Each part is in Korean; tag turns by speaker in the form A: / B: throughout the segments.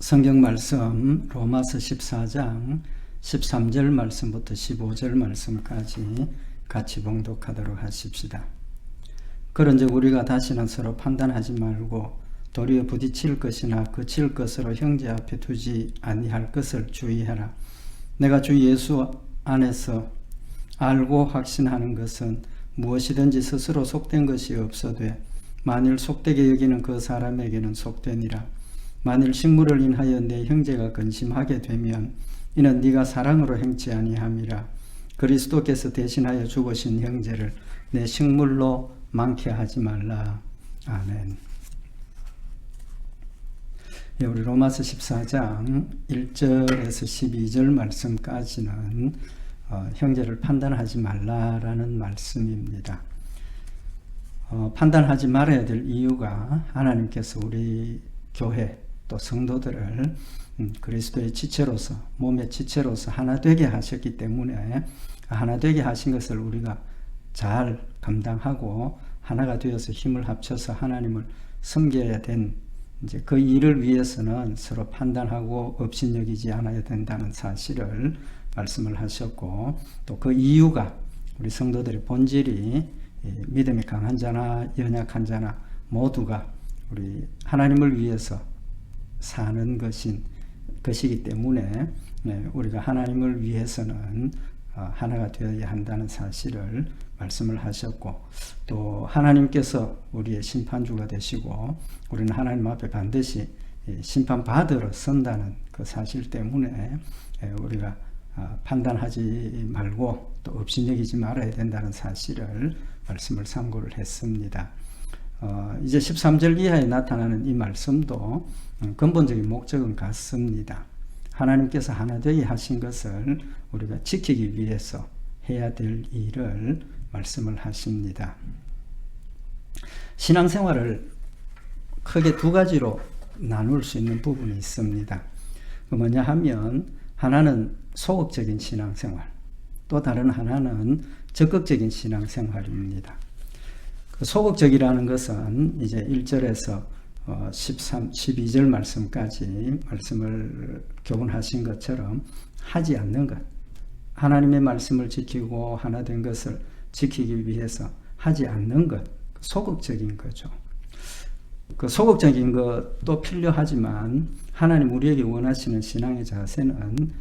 A: 성경 말씀 로마서 14장 13절 말씀부터 15절 말씀까지 같이 봉독하도록 하십시다. 그런즉 우리가 다시는 서로 판단하지 말고 도리어 부딪힐 것이나 그칠 것으로 형제 앞에 두지 아니할 것을 주의하라. 내가 주 예수 안에서 알고 확신하는 것은 무엇이든지 스스로 속된 것이 없어되 만일 속되게 여기는 그 사람에게는 속되니라. 만일 식물을 인하여 내 형제가 근심하게 되면 이는 네가 사랑으로 행치 아니함이라. 그리스도께서 대신하여 죽으신 형제를 내 식물로 많게 하지 말라. 아멘. 우리 로마서 14장 1절에서 12절 말씀까지는 형제를 판단하지 말라라는 말씀입니다. 판단하지 말아야 될 이유가 하나님께서 우리 교회 또 성도들을 그리스도의 지체로서 몸의 지체로서 하나 되게 하셨기 때문에 하나 되게 하신 것을 우리가 잘 감당하고 하나가 되어서 힘을 합쳐서 하나님을 섬겨야 된 이제 그 일을 위해서는 서로 판단하고 업신여기지 않아야 된다는 사실을 말씀을 하셨고, 또 그 이유가 우리 성도들의 본질이 믿음이 강한 자나 연약한 자나 모두가 우리 하나님을 위해서 사는 것이기 때문에 우리가 하나님을 위해서는 하나가 되어야 한다는 사실을 말씀을 하셨고, 또 하나님께서 우리의 심판주가 되시고 우리는 하나님 앞에 반드시 심판받으러 선다는 그 사실 때문에 우리가 판단하지 말고 또 업신여기지 말아야 된다는 사실을 말씀을 참고를 했습니다. 이제 13절 이하에 나타나는 이 말씀도 근본적인 목적은 같습니다. 하나님께서 하나 되게 하신 것을 우리가 지키기 위해서 해야 될 일을 말씀을 하십니다. 신앙생활을 크게 두 가지로 나눌 수 있는 부분이 있습니다. 그 뭐냐 하면 하나는 소극적인 신앙생활, 또 다른 하나는 적극적인 신앙생활입니다. 그 소극적이라는 것은 이제 1절에서 12절 말씀까지 말씀을 교훈하신 것처럼 하지 않는 것, 하나님의 말씀을 지키고 하나 된 것을 지키기 위해서 하지 않는 것, 소극적인 거죠. 그 소극적인 것도 필요하지만 하나님 우리에게 원하시는 신앙의 자세는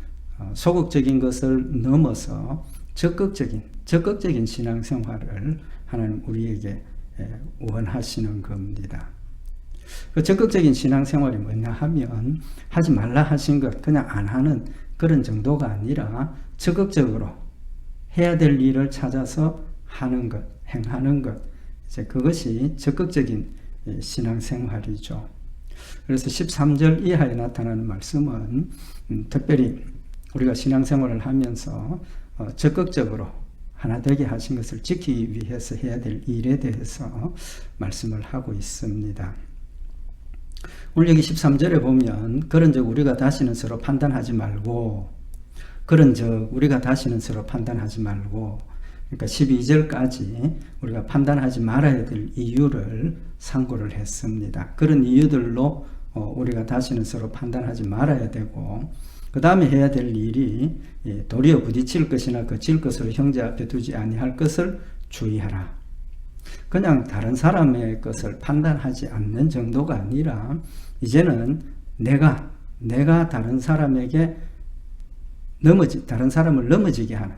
A: 소극적인 것을 넘어서 적극적인 신앙생활을 하나님 우리에게 원하시는 겁니다. 그 적극적인 신앙생활이 뭐냐 하면 하지 말라 하신 것 그냥 안 하는 그런 정도가 아니라 적극적으로 해야 될 일을 찾아서 하는 것, 행하는 것, 이제 그것이 적극적인 신앙생활이죠. 그래서 13절 이하에 나타나는 말씀은 특별히 우리가 신앙생활을 하면서 적극적으로 하나 되게 하신 것을 지키기 위해서 해야 될 일에 대해서 말씀을 하고 있습니다. 오늘 여기 13절에 보면 그런즉 우리가 다시는 서로 판단하지 말고, 그런즉 우리가 다시는 서로 판단하지 말고, 그러니까 12절까지 우리가 판단하지 말아야 될 이유를 상고를 했습니다. 그런 이유들로 우리가 다시는 서로 판단하지 말아야 되고, 그 다음에 해야 될 일이 도리어 부딪힐 것이나 그칠 것을 형제 앞에 두지 아니할 것을 주의하라. 그냥 다른 사람의 것을 판단하지 않는 정도가 아니라 이제는 내가 다른 사람에게 다른 사람을 넘어지게 하는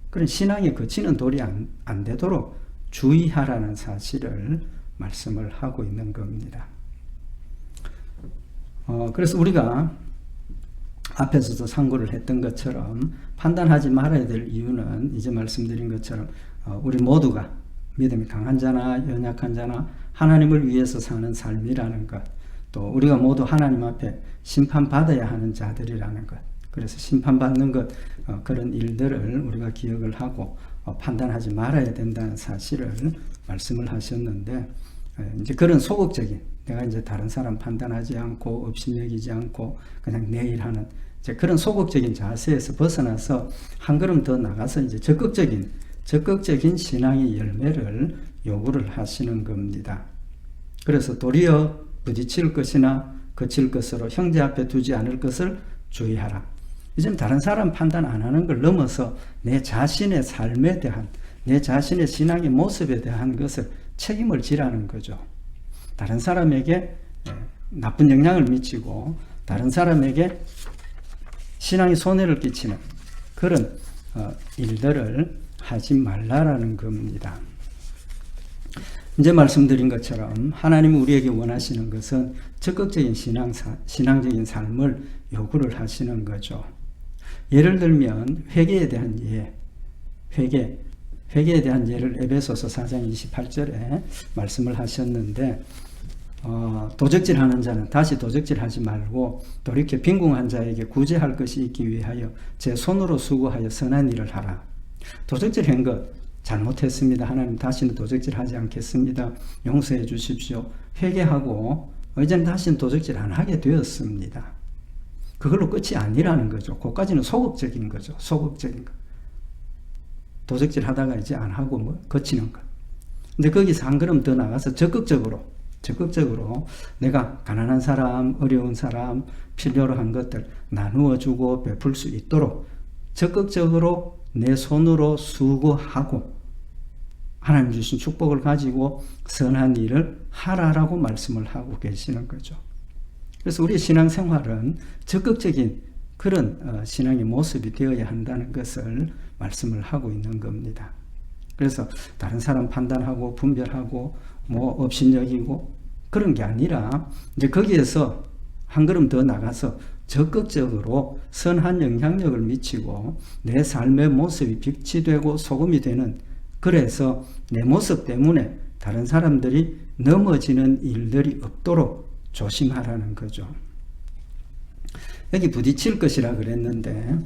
A: 그런 신앙에 그치는 돌이 안 되도록 주의하라는 사실을 말씀을 하고 있는 겁니다. 그래서 우리가 앞에서도 상고를 했던 것처럼 판단하지 말아야 될 이유는 이제 말씀드린 것처럼 우리 모두가 믿음이 강한 자나 연약한 자나 하나님을 위해서 사는 삶이라는 것, 또 우리가 모두 하나님 앞에 심판받아야 하는 자들이라는 것, 그래서 심판받는 것, 그런 일들을 우리가 기억을 하고 판단하지 말아야 된다는 사실을 말씀을 하셨는데, 이제 그런 소극적인, 내가 이제 다른 사람 판단하지 않고 업신여기지 않고 그냥 내 일 하는 이제 그런 소극적인 자세에서 벗어나서 한 걸음 더 나가서 이제 적극적인 신앙의 열매를 요구를 하시는 겁니다. 그래서 도리어 부딪힐 것이나 그칠 것으로 형제 앞에 두지 않을 것을 주의하라. 이제는 다른 사람 판단 안 하는 걸 넘어서 내 자신의 삶에 대한, 내 자신의 신앙의 모습에 대한 것을 책임을 지라는 거죠. 다른 사람에게 나쁜 영향을 미치고 다른 사람에게 신앙에 손해를 끼치는 그런 일들을 하지 말라라는 겁니다. 이제 말씀드린 것처럼 하나님이 우리에게 원하시는 것은 적극적인 신앙적인 삶을 요구를 하시는 거죠. 예를 들면 회개에 대한 예, 회개에 대한 예를 에베소서 4장 28절에 말씀을 하셨는데 도적질하는 자는 다시 도적질하지 말고 돌이켜 빈궁한 자에게 구제할 것이 있기 위하여 제 손으로 수고하여 선한 일을 하라. 도적질한 것 잘못했습니다. 하나님 다시는 도적질하지 않겠습니다. 용서해 주십시오. 회개하고 이제는 다시는 도적질 안 하게 되었습니다. 그걸로 끝이 아니라는 거죠. 그것까지는 소극적인 거죠. 소극적인 거. 도적질 하다가 이제 안 하고 거치는 것. 근데 거기서 한 걸음 더 나가서 적극적으로 내가 가난한 사람, 어려운 사람, 필요로 한 것들 나누어 주고 베풀 수 있도록 적극적으로 내 손으로 수고하고 하나님 주신 축복을 가지고 선한 일을 하라라고 말씀을 하고 계시는 거죠. 그래서 우리 신앙생활은 적극적인 그런 신앙의 모습이 되어야 한다는 것을 말씀을 하고 있는 겁니다. 그래서 다른 사람 판단하고 분별하고 업신여기고 그런 게 아니라 이제 거기에서 한 걸음 더 나가서 적극적으로 선한 영향력을 미치고 내 삶의 모습이 빛이 되고 소금이 되는, 그래서 내 모습 때문에 다른 사람들이 넘어지는 일들이 없도록 조심하라는 거죠. 여기 부딪힐 것이라 그랬는데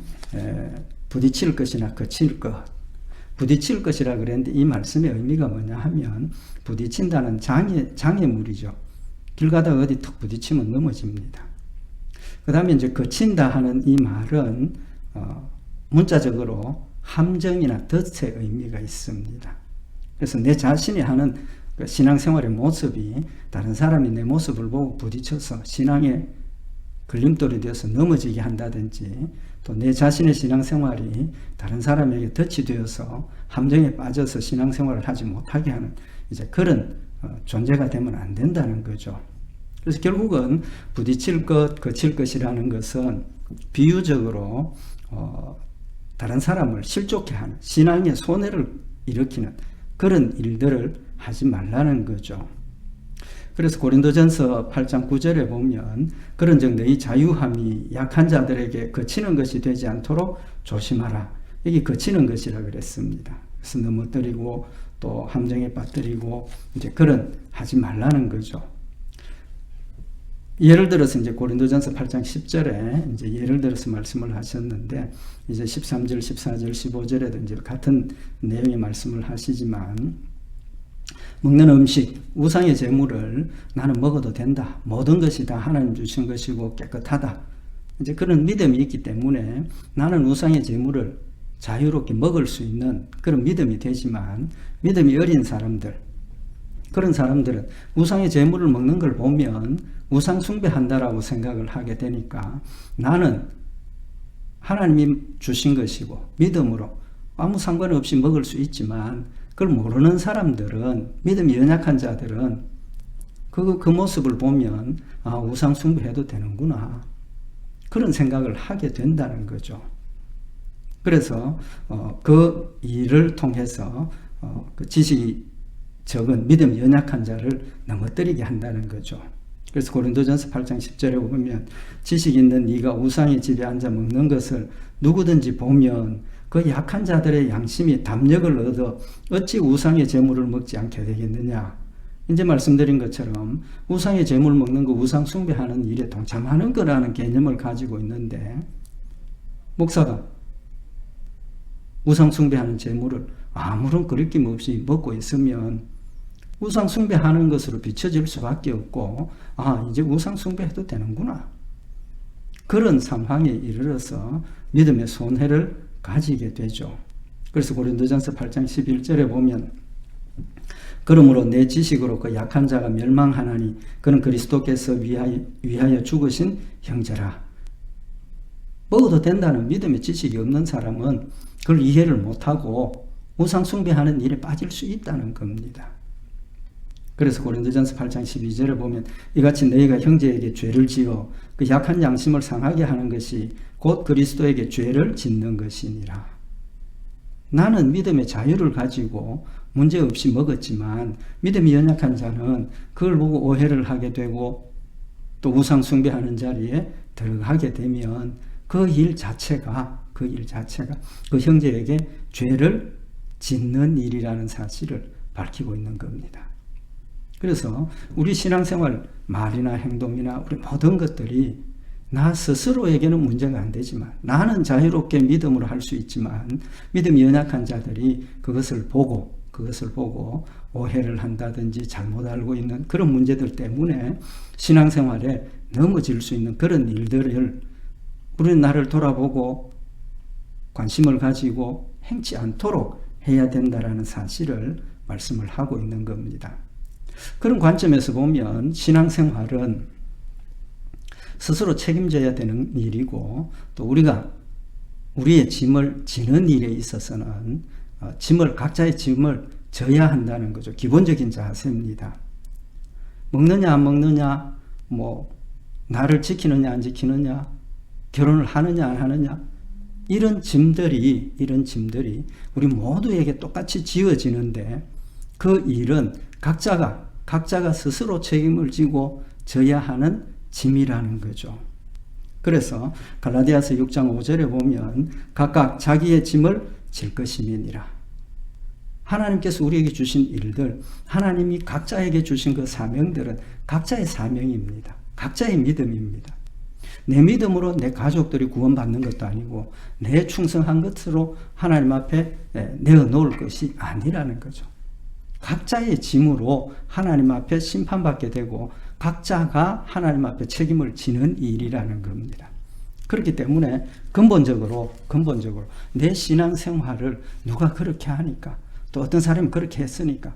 A: 부딪힐 것이나 거칠 것, 부딪힐 것이라 그랬는데 이 말씀의 의미가 뭐냐 하면 부딪힌다는 장애물이죠. 길 가다가 어디 턱 부딪히면 넘어집니다. 그 다음에 이제 거친다 하는 이 말은 문자적으로 함정이나 덫의 의미가 있습니다. 그래서 내 자신이 하는 그 신앙생활의 모습이 다른 사람이 내 모습을 보고 부딪혀서 신앙의 걸림돌이 되어서 넘어지게 한다든지, 또 내 자신의 신앙생활이 다른 사람에게 덫이 되어서 함정에 빠져서 신앙생활을 하지 못하게 하는 이제 그런 존재가 되면 안 된다는 거죠. 그래서 결국은 부딪힐 것, 거칠 것이라는 것은 비유적으로 다른 사람을 실족해 하는, 신앙에 손해를 일으키는 그런 일들을 하지 말라는 거죠. 그래서 고린도전서 8장 9절에 보면 그런즉 너희 자유함이 약한 자들에게 거치는 것이 되지 않도록 조심하라. 여기 거치는 것이라 그랬습니다. 그래서 넘어뜨리고 또 함정에 빠뜨리고 이제 그런 하지 말라는 거죠. 예를 들어서 이제 고린도전서 8장 10절에 이제 예를 들어서 말씀을 하셨는데 이제 13절, 14절, 15절에도 이제 같은 내용의 말씀을 하시지만 먹는 음식, 우상의 제물을 나는 먹어도 된다. 모든 것이 다 하나님 주신 것이고 깨끗하다. 이제 그런 믿음이 있기 때문에 나는 우상의 제물을 자유롭게 먹을 수 있는 그런 믿음이 되지만 믿음이 어린 사람들, 그런 사람들은 우상의 제물을 먹는 걸 보면 우상 숭배한다라고 생각을 하게 되니까 나는 하나님이 주신 것이고 믿음으로 아무 상관없이 먹을 수 있지만 그걸 모르는 사람들은, 믿음이 연약한 자들은 그 모습을 보면 우상 숭배해도 되는구나 그런 생각을 하게 된다는 거죠. 그래서 그 일을 통해서 그 지식이 적은 믿음이 연약한 자를 넘어뜨리게 한다는 거죠. 그래서 고린도전서 8장 10절에 보면 지식 있는 네가 우상의 집에 앉아 먹는 것을 누구든지 보면 그 약한 자들의 양심이 담력을 얻어 어찌 우상의 제물을 먹지 않게 되겠느냐. 이제 말씀드린 것처럼 우상의 제물 먹는 거 우상 숭배하는 일에 동참하는 거라는 개념을 가지고 있는데 목사가 우상 숭배하는 제물을 아무런 거리낌 없이 먹고 있으면 우상 숭배하는 것으로 비춰질 수밖에 없고 이제 우상 숭배해도 되는구나. 그런 상황에 이르러서 믿음의 손해를 가지게 되죠. 그래서 고린도전서 8장 11절에 보면 그러므로 내 지식으로 그 약한 자가 멸망하나니 그는 그리스도께서 위하여 죽으신 형제라. 먹어도 된다는 믿음의 지식이 없는 사람은 그걸 이해를 못하고 우상 숭배하는 일에 빠질 수 있다는 겁니다. 그래서 고린도전서 8장 12절에 보면 이같이 너희가 형제에게 죄를 지어 그 약한 양심을 상하게 하는 것이 곧 그리스도에게 죄를 짓는 것이니라. 나는 믿음의 자유를 가지고 문제없이 먹었지만 믿음이 연약한 자는 그걸 보고 오해를 하게 되고 또 우상 숭배하는 자리에 들어가게 되면 그 일 자체가 그 형제에게 죄를 짓는 일이라는 사실을 밝히고 있는 겁니다. 그래서 우리 신앙생활 말이나 행동이나 우리 모든 것들이 나 스스로에게는 문제가 안 되지만 나는 자유롭게 믿음으로 할 수 있지만 믿음이 연약한 자들이 그것을 보고 오해를 한다든지 잘못 알고 있는 그런 문제들 때문에 신앙생활에 넘어질 수 있는 그런 일들을 우리는 나를 돌아보고 관심을 가지고 행치 않도록 해야 된다라는 사실을 말씀을 하고 있는 겁니다. 그런 관점에서 보면 신앙생활은 스스로 책임져야 되는 일이고 또 우리가 우리의 짐을 지는 일에 있어서는 각자의 짐을 져야 한다는 거죠. 기본적인 자세입니다. 먹느냐 안 먹느냐, 나를 지키느냐 안 지키느냐, 결혼을 하느냐 안 하느냐, 이런 짐들이 우리 모두에게 똑같이 지어지는데 그 일은 각자가 스스로 책임을 지고 져야 하는 짐이라는 거죠. 그래서 갈라디아서 6장 5절에 보면 각각 자기의 짐을 질 것임이니라. 하나님께서 우리에게 주신 일들, 하나님이 각자에게 주신 그 사명들은 각자의 사명입니다. 각자의 믿음입니다. 내 믿음으로 내 가족들이 구원받는 것도 아니고 내 충성한 것으로 하나님 앞에 내어놓을 것이 아니라는 거죠. 각자의 짐으로 하나님 앞에 심판받게 되고 각자가 하나님 앞에 책임을 지는 일이라는 겁니다. 그렇기 때문에 근본적으로 내 신앙생활을 누가 그렇게 하니까 또 어떤 사람이 그렇게 했으니까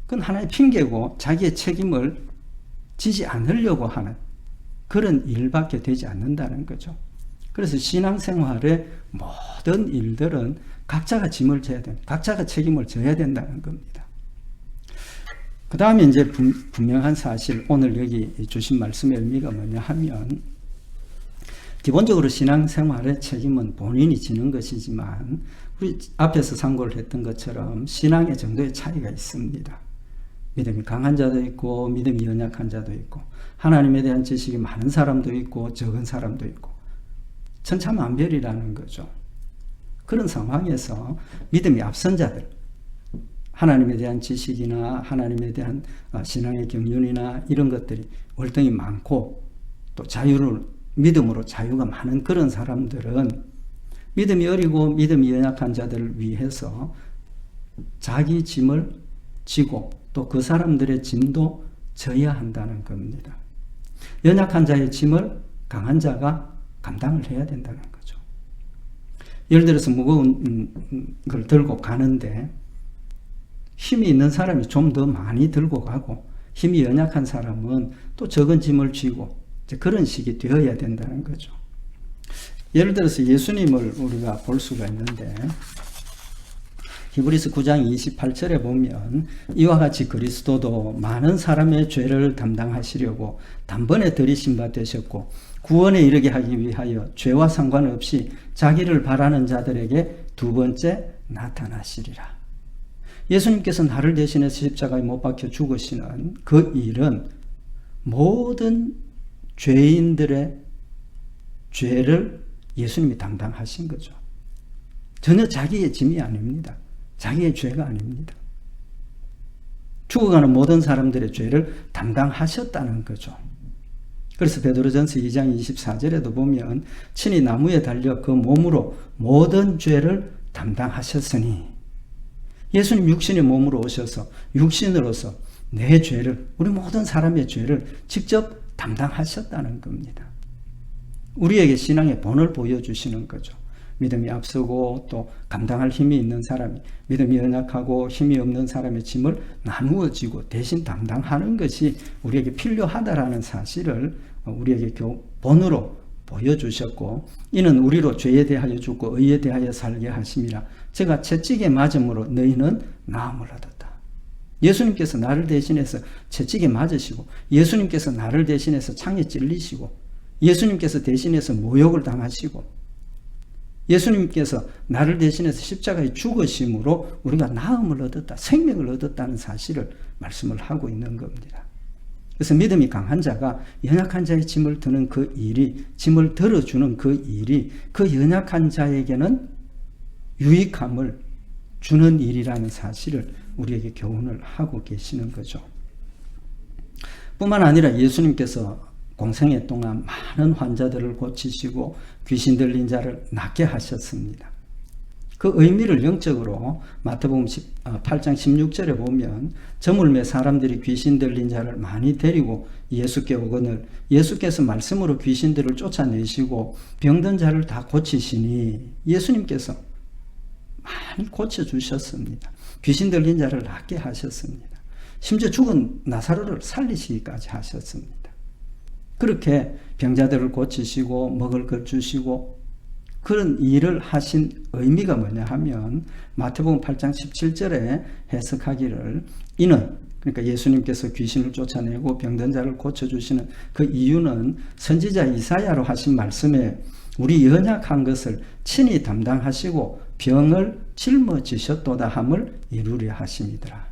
A: 그건 하나의 핑계고 자기의 책임을 지지 않으려고 하는 그런 일밖에 되지 않는다는 거죠. 그래서 신앙생활의 모든 일들은 각자가 짐을 져야 된다. 각자가 책임을 져야 된다는 겁니다. 그 다음에 이제 분명한 사실, 오늘 여기 주신 말씀의 의미가 뭐냐 하면, 기본적으로 신앙생활의 책임은 본인이 지는 것이지만, 우리 앞에서 상고를 했던 것처럼 신앙의 정도의 차이가 있습니다. 믿음이 강한 자도 있고, 믿음이 연약한 자도 있고, 하나님에 대한 지식이 많은 사람도 있고, 적은 사람도 있고, 천차만별이라는 거죠. 그런 상황에서 믿음이 앞선 자들, 하나님에 대한 지식이나 하나님에 대한 신앙의 경륜이나 이런 것들이 월등히 많고 또 믿음으로 자유가 많은 그런 사람들은 믿음이 어리고 믿음이 연약한 자들을 위해서 자기 짐을 지고 또 그 사람들의 짐도 져야 한다는 겁니다. 연약한 자의 짐을 강한 자가 감당을 해야 된다는 거죠. 예를 들어서 무거운 걸 들고 가는데 힘이 있는 사람이 좀 더 많이 들고 가고 힘이 연약한 사람은 또 적은 짐을 쥐고 그런 식이 되어야 된다는 거죠. 예를 들어서 예수님을 우리가 볼 수가 있는데 히브리서 9장 28절에 보면 이와 같이 그리스도도 많은 사람의 죄를 담당하시려고 단번에 들이신 바 되셨고 구원에 이르게 하기 위하여 죄와 상관없이 자기를 바라는 자들에게 두 번째 나타나시리라. 예수님께서 나를 대신해서 십자가에 못 박혀 죽으시는 그 일은 모든 죄인들의 죄를 예수님이 담당하신 거죠. 전혀 자기의 짐이 아닙니다. 자기의 죄가 아닙니다. 죽어가는 모든 사람들의 죄를 담당하셨다는 거죠. 그래서 베드로전서 2장 24절에도 보면 친히 나무에 달려 그 몸으로 모든 죄를 담당하셨으니 예수님 육신의 몸으로 오셔서 육신으로서 내 죄를, 우리 모든 사람의 죄를 직접 담당하셨다는 겁니다. 우리에게 신앙의 본을 보여주시는 거죠. 믿음이 앞서고 또 감당할 힘이 있는 사람이, 믿음이 연약하고 힘이 없는 사람의 짐을 나누어지고 대신 담당하는 것이 우리에게 필요하다라는 사실을 우리에게 본으로 보여주셨고, 이는 우리로 죄에 대하여 죽고 의에 대하여 살게 하심이라. 제가 채찍에 맞음으로 너희는 나음을 얻었다. 예수님께서 나를 대신해서 채찍에 맞으시고, 예수님께서 나를 대신해서 창에 찔리시고, 예수님께서 대신해서 모욕을 당하시고, 예수님께서 나를 대신해서 십자가에 죽으심으로 우리가 나음을 얻었다, 생명을 얻었다는 사실을 말씀을 하고 있는 겁니다. 그래서 믿음이 강한 자가 연약한 자의 짐을 드는 그 일이, 짐을 들어주는 그 일이 그 연약한 자에게는 유익함을 주는 일이라는 사실을 우리에게 교훈을 하고 계시는 거죠. 뿐만 아니라 예수님께서 공생애 동안 많은 환자들을 고치시고 귀신 들린 자를 낫게 하셨습니다. 그 의미를 영적으로 마태복음 8장 16절에 보면 저물매 사람들이 귀신 들린 자를 많이 데리고 예수께 오거늘 예수께서 말씀으로 귀신들을 쫓아내시고 병든 자를 다 고치시니, 예수님께서 많이 고쳐주셨습니다. 귀신 들린 자를 낫게 하셨습니다. 심지어 죽은 나사로를 살리시기까지 하셨습니다. 그렇게 병자들을 고치시고 먹을 것 주시고 그런 일을 하신 의미가 뭐냐 하면 마태복음 8장 17절에 해석하기를, 이는, 그러니까 예수님께서 귀신을 쫓아내고 병든 자를 고쳐주시는 그 이유는 선지자 이사야로 하신 말씀에 우리 연약한 것을 친히 담당하시고 병을 짊어지셨도다 함을 이루려 하심이더라.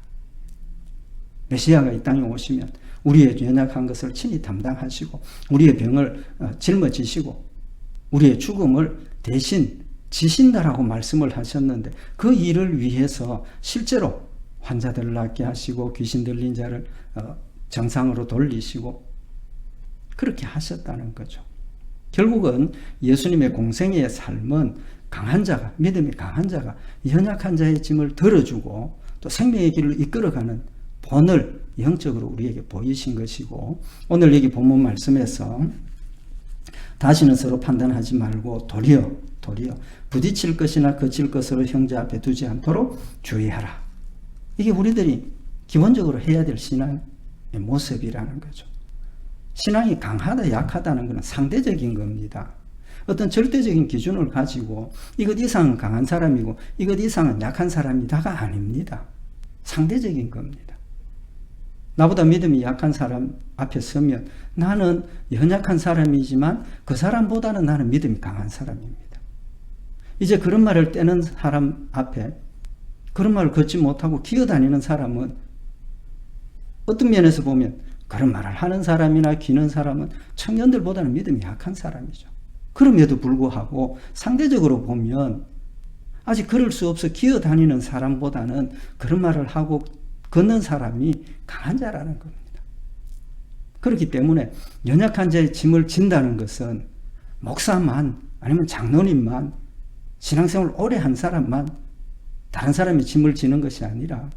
A: 메시아가 이 땅에 오시면 우리의 연약한 것을 친히 담당하시고 우리의 병을 짊어지시고 우리의 죽음을 대신 지신다라고 말씀을 하셨는데, 그 일을 위해서 실제로 환자들을 낫게 하시고 귀신 들린 자를 정상으로 돌리시고 그렇게 하셨다는 거죠. 결국은 예수님의 공생애의 삶은 강한 자가, 믿음이 강한 자가 연약한 자의 짐을 들어주고 또 생명의 길을 이끌어가는 본을 영적으로 우리에게 보이신 것이고, 오늘 여기 본문 말씀에서 다시는 서로 판단하지 말고 도리어 부딪힐 것이나 거칠 것으로 형제 앞에 두지 않도록 주의하라. 이게 우리들이 기본적으로 해야 될 신앙의 모습이라는 거죠. 신앙이 강하다 약하다는 것은 상대적인 겁니다. 어떤 절대적인 기준을 가지고 이것 이상은 강한 사람이고 이것 이상은 약한 사람이다가 아닙니다. 상대적인 겁니다. 나보다 믿음이 약한 사람 앞에 서면 나는 연약한 사람이지만 그 사람보다는 나는 믿음이 강한 사람입니다. 이제 그런 말을 떼는 사람 앞에 그런 말을 걷지 못하고 기어다니는 사람은 어떤 면에서 보면 그런 말을 하는 사람이나 기는 사람은 청년들보다는 믿음이 약한 사람이죠. 그럼에도 불구하고 상대적으로 보면 아직 그럴 수 없어 기어다니는 사람보다는 그런 말을 하고 걷는 사람이 강한 자라는 겁니다. 그렇기 때문에 연약한 자의 짐을 진다는 것은 목사만 아니면 장로님만 신앙생활을 오래 한 사람만 다른 사람의 짐을 지는 것이 아니라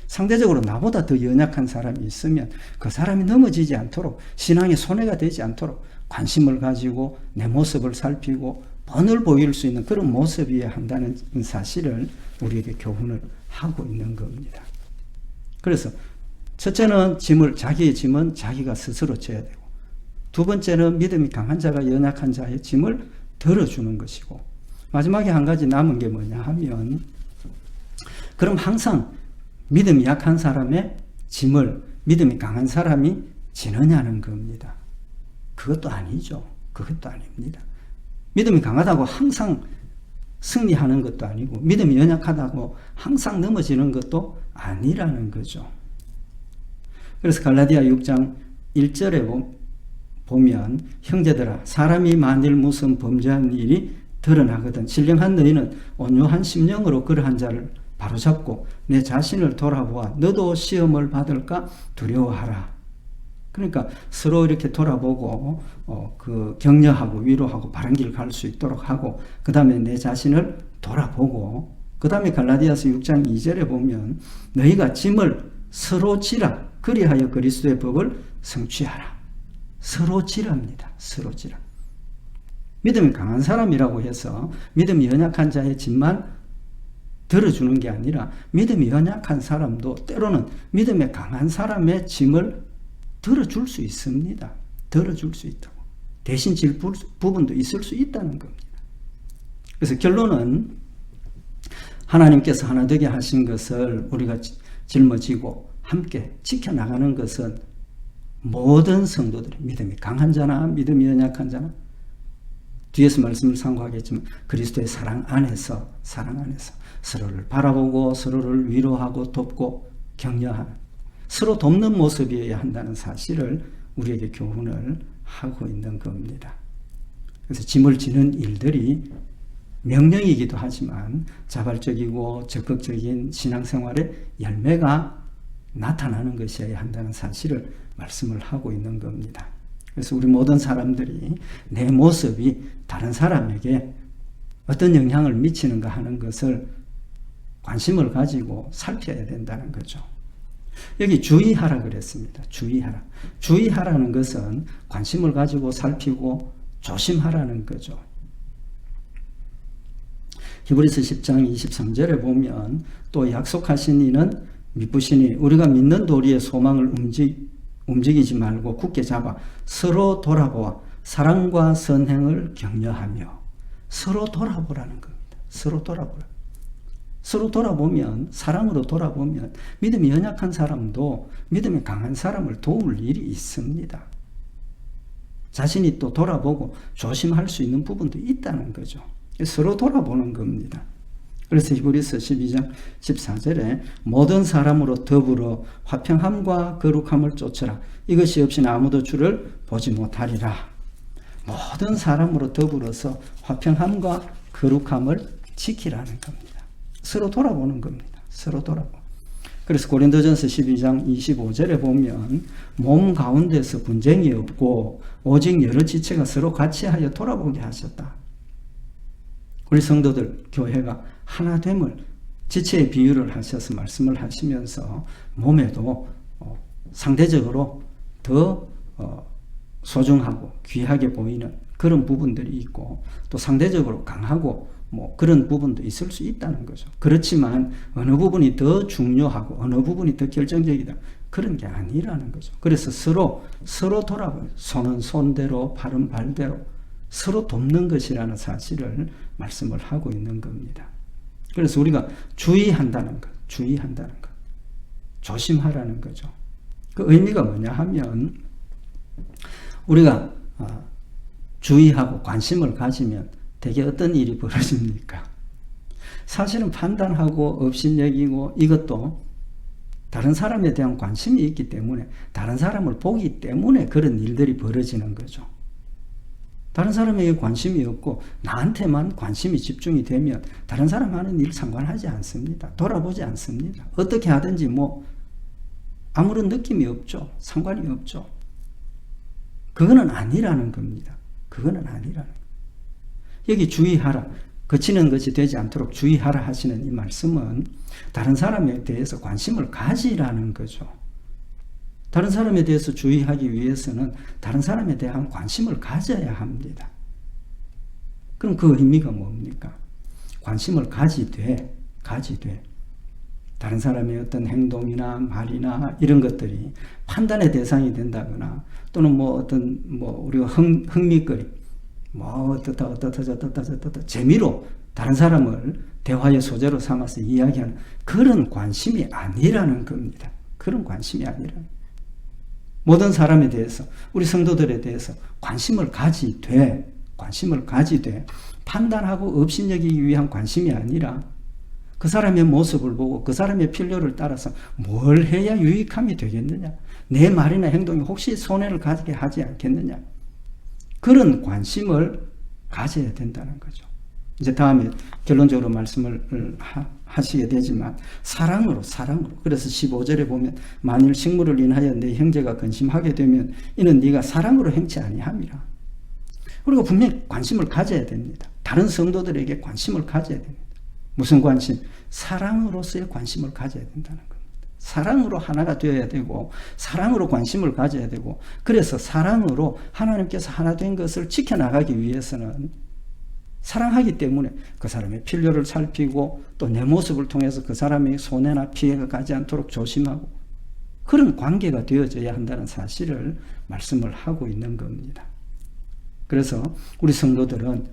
A: 상대적으로 나보다 더 연약한 사람이 있으면 그 사람이 넘어지지 않도록, 신앙에 손해가 되지 않도록 관심을 가지고 내 모습을 살피고 본을 보일 수 있는 그런 모습이어야 한다는 사실을 우리에게 교훈을 하고 있는 겁니다. 그래서 첫째는 자기의 짐은 자기가 스스로 져야 되고, 두 번째는 믿음이 강한 자가 연약한 자의 짐을 들어주는 것이고, 마지막에 한 가지 남은 게 뭐냐 하면, 그럼 항상 믿음이 약한 사람의 짐을 믿음이 강한 사람이 지느냐는 겁니다. 그것도 아니죠. 그것도 아닙니다. 믿음이 강하다고 항상 승리하는 것도 아니고 믿음이 연약하다고 항상 넘어지는 것도 아니라는 거죠. 그래서 갈라디아 6장 1절에 보면 형제들아, 사람이 만일 무슨 범죄한 일이 드러나거든 신령한 너희는 온유한 심령으로 그러한 자를 바로잡고 내 자신을 돌아보아 너도 시험을 받을까 두려워하라. 그러니까 서로 이렇게 돌아보고 격려하고 위로하고 바른 길 갈 수 있도록 하고, 그 다음에 내 자신을 돌아보고, 그 다음에 갈라디아서 6장 2절에 보면 너희가 짐을 서로 지라 그리하여 그리스도의 법을 성취하라. 서로 지랍니다. 서로 지라. 믿음이 강한 사람이라고 해서 믿음이 연약한 자의 짐만 들어주는 게 아니라 믿음이 연약한 사람도 때로는 믿음에 강한 사람의 짐을 들어줄 수 있습니다. 들어줄 수 있다고. 대신 질 부분도 있을 수 있다는 겁니다. 그래서 결론은 하나님께서 하나 되게 하신 것을 우리가 짊어지고 함께 지켜나가는 것은 모든 성도들이 믿음이 강한 자나 믿음이 연약한 자나 뒤에서 말씀을 상고하겠지만 그리스도의 사랑 안에서 서로를 바라보고 서로를 위로하고 돕고 격려하는 서로 돕는 모습이어야 한다는 사실을 우리에게 교훈을 하고 있는 겁니다. 그래서 짐을 지는 일들이 명령이기도 하지만 자발적이고 적극적인 신앙생활의 열매가 나타나는 것이어야 한다는 사실을 말씀을 하고 있는 겁니다. 그래서 우리 모든 사람들이 내 모습이 다른 사람에게 어떤 영향을 미치는가 하는 것을 관심을 가지고 살펴야 된다는 거죠. 여기 주의하라 그랬습니다. 주의하라는 것은 관심을 가지고 살피고 조심하라는 거죠. 히브리서 10장 23절에 보면 또 약속하신 이는 미쁘시니 우리가 믿는 도리의 소망을 움직이지 말고 굳게 잡아 서로 돌아보아 사랑과 선행을 격려하며 서로 돌아보라는 겁니다. 서로 돌아보면 사랑으로 돌아보면 믿음이 연약한 사람도 믿음이 강한 사람을 도울 일이 있습니다. 자신이 또 돌아보고 조심할 수 있는 부분도 있다는 거죠. 서로 돌아보는 겁니다. 그래서 히브리서 12장 14절에 모든 사람으로 더불어 화평함과 거룩함을 쫓으라. 이것이 없이는 아무도 주를 보지 못하리라. 모든 사람으로 더불어서 화평함과 거룩함을 지키라는 겁니다. 서로 돌아보는 겁니다. 서로 돌아보고. 그래서 고린도전서 12장 25절에 보면 몸 가운데서 분쟁이 없고 오직 여러 지체가 서로 같이 하여 돌아보게 하셨다. 우리 성도들 교회가 하나됨을 지체의 비유를 하셔서 말씀을 하시면서 몸에도 상대적으로 더 소중하고 귀하게 보이는 그런 부분들이 있고 또 상대적으로 강하고 그런 부분도 있을 수 있다는 거죠. 그렇지만 어느 부분이 더 중요하고 어느 부분이 더 결정적이다 그런 게 아니라는 거죠. 그래서 서로 돌아봐요. 손은 손대로 발은 발대로 서로 돕는 것이라는 사실을 말씀을 하고 있는 겁니다. 그래서 우리가 주의한다는 것, 조심하라는 거죠. 그 의미가 뭐냐 하면 우리가 주의하고 관심을 가지면 대개 어떤 일이 벌어집니까? 사실은 판단하고 업신여기고 이것도 다른 사람에 대한 관심이 있기 때문에 다른 사람을 보기 때문에 그런 일들이 벌어지는 거죠. 다른 사람에게 관심이 없고 나한테만 관심이 집중이 되면 다른 사람 하는 일 상관하지 않습니다. 돌아보지 않습니다. 어떻게 하든지 아무런 느낌이 없죠. 상관이 없죠. 그거는 아니라는 겁니다. 여기 주의하라. 거치는 것이 되지 않도록 주의하라 하시는 이 말씀은 다른 사람에 대해서 관심을 가지라는 거죠. 다른 사람에 대해서 주의하기 위해서는 다른 사람에 대한 관심을 가져야 합니다. 그럼 그 의미가 뭡니까? 관심을 가지되 다른 사람의 어떤 행동이나 말이나 이런 것들이 판단의 대상이 된다거나 또는 우리가 흥미거리 어떻다 재미로 다른 사람을 대화의 소재로 삼아서 이야기하는 그런 관심이 아니라는 겁니다. 그런 관심이 아니라는 모든 사람에 대해서 우리 성도들에 대해서 관심을 가지되 판단하고 업신여기기 위한 관심이 아니라 그 사람의 모습을 보고 그 사람의 필요를 따라서 뭘 해야 유익함이 되겠느냐, 내 말이나 행동이 혹시 손해를 가게 하지 않겠느냐, 그런 관심을 가져야 된다는 거죠. 이제 다음에 결론적으로 말씀을 하시게 되지만 사랑으로 그래서 15절에 보면 만일 식물을 인하여 내 형제가 근심하게 되면 이는 네가 사랑으로 행치 아니함이라. 우리가 분명히 관심을 가져야 됩니다. 다른 성도들에게 관심을 가져야 됩니다. 무슨 관심? 사랑으로서의 관심을 가져야 된다는 겁니다. 사랑으로 하나가 되어야 되고 사랑으로 관심을 가져야 되고 그래서 사랑으로 하나님께서 하나 된 것을 지켜나가기 위해서는 사랑하기 때문에 그 사람의 필요를 살피고 또 내 모습을 통해서 그 사람의 손해나 피해가 가지 않도록 조심하고 그런 관계가 되어져야 한다는 사실을 말씀을 하고 있는 겁니다. 그래서 우리 성도들은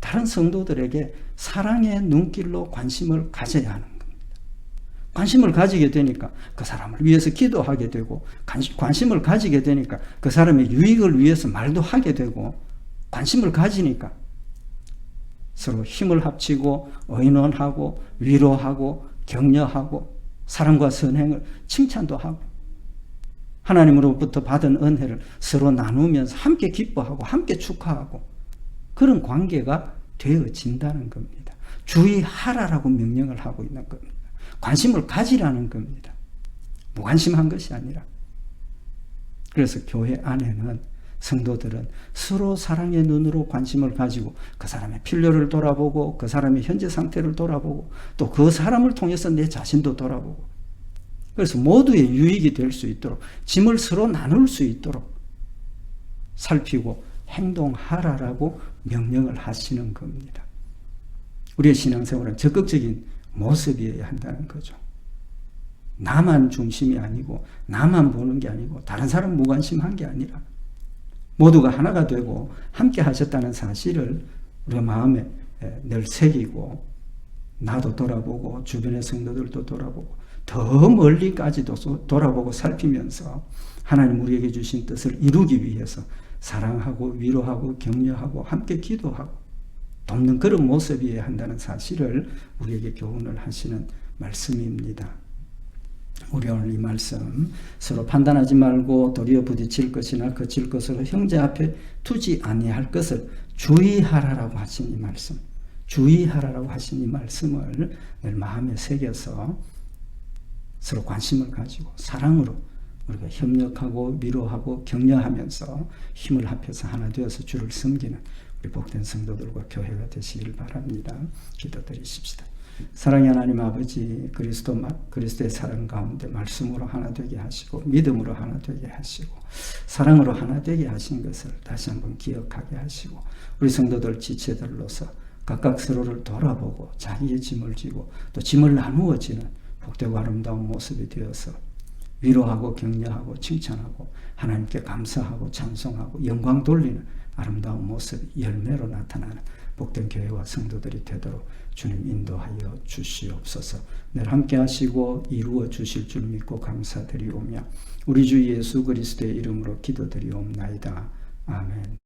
A: 다른 성도들에게 사랑의 눈길로 관심을 가져야 하는 겁니다. 관심을 가지게 되니까 그 사람을 위해서 기도하게 되고 관심을 가지게 되니까 그 사람의 유익을 위해서 말도 하게 되고 관심을 가지니까 서로 힘을 합치고 의논하고 위로하고 격려하고 사랑과 선행을 칭찬도 하고 하나님으로부터 받은 은혜를 서로 나누면서 함께 기뻐하고 함께 축하하고 그런 관계가 되어진다는 겁니다. 주의하라라고 명령을 하고 있는 겁니다. 관심을 가지라는 겁니다. 무관심한 것이 아니라. 그래서 교회 안에는 성도들은 서로 사랑의 눈으로 관심을 가지고 그 사람의 필요를 돌아보고 그 사람의 현재 상태를 돌아보고 또 그 사람을 통해서 내 자신도 돌아보고 그래서 모두의 유익이 될 수 있도록 짐을 서로 나눌 수 있도록 살피고 행동하라라고 명령을 하시는 겁니다. 우리의 신앙생활은 적극적인 모습이어야 한다는 거죠. 나만 중심이 아니고 나만 보는 게 아니고 다른 사람 무관심한 게 아니라 모두가 하나가 되고 함께 하셨다는 사실을 우리가 마음에 늘 새기고 나도 돌아보고 주변의 성도들도 돌아보고 더 멀리까지도 돌아보고 살피면서 하나님 우리에게 주신 뜻을 이루기 위해서 사랑하고 위로하고 격려하고 함께 기도하고 돕는 그런 모습이어야 한다는 사실을 우리에게 교훈을 하시는 말씀입니다. 우리 오늘 이 말씀 서로 판단하지 말고 도리어 부딪힐 것이나 거칠 것으로 형제 앞에 두지 아니할 것을 주의하라라고 하신 이 말씀 주의하라라고 하신 이 말씀을 늘 마음에 새겨서 서로 관심을 가지고 사랑으로 우리가 협력하고 위로하고 격려하면서 힘을 합해서 하나 되어서 주를 섬기는 우리 복된 성도들과 교회가 되시길 바랍니다. 기도드리십시다. 사랑의 하나님 아버지 그리스도의 사랑 가운데 말씀으로 하나 되게 하시고 믿음으로 하나 되게 하시고 사랑으로 하나 되게 하신 것을 다시 한번 기억하게 하시고 우리 성도들 지체들로서 각각 서로를 돌아보고 자기의 짐을 지고 또 짐을 나누어지는 복되고 아름다운 모습이 되어서 위로하고 격려하고 칭찬하고 하나님께 감사하고 찬송하고 영광 돌리는 아름다운 모습이 열매로 나타나는 복된 교회와 성도들이 되도록 주님 인도하여 주시옵소서. 늘 함께 하시고 이루어 주실 줄 믿고 감사드리오며 우리 주 예수 그리스도의 이름으로 기도드리옵나이다. 아멘.